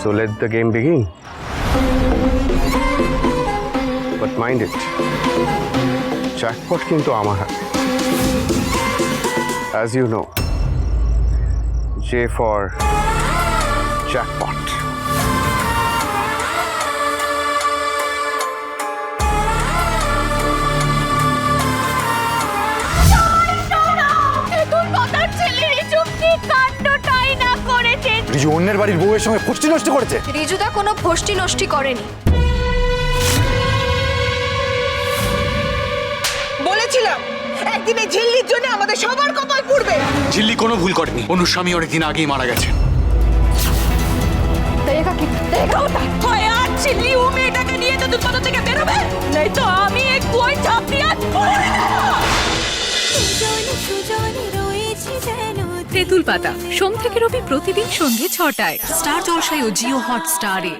So let the game begin. But mind it, jackpot কিন্তু আমার হাতে। As you know, J for jackpot. Riju অন্যের বাড়ির বউয়ের সঙ্গে ফষ্টি নষ্টি করেছে। রিজুদা কোনো ফষ্টি নষ্টি করেনি। বলেছিলাম একদিনে ঝিল্লির জন্য আমাদের সবার কপাল পুড়বে। ঝিল্লি কোনো ভুল করেনি, অনুর স্বামী অনেকদিন আগেই মারা গেছেন। হয় আর ঝিল্লি ও মেয়েটাকে নিয়ে তো দুধপাতা থেকে বেরোবে, নাই তো আমি এক কুয়ায় ঝাঁপ দিয়ে তেঁতুল পাতা সোম থেকে রবি প্রতিদিন সন্ধ্যে ৬টায় স্টার জলসায় ও জিও হটস্টারে।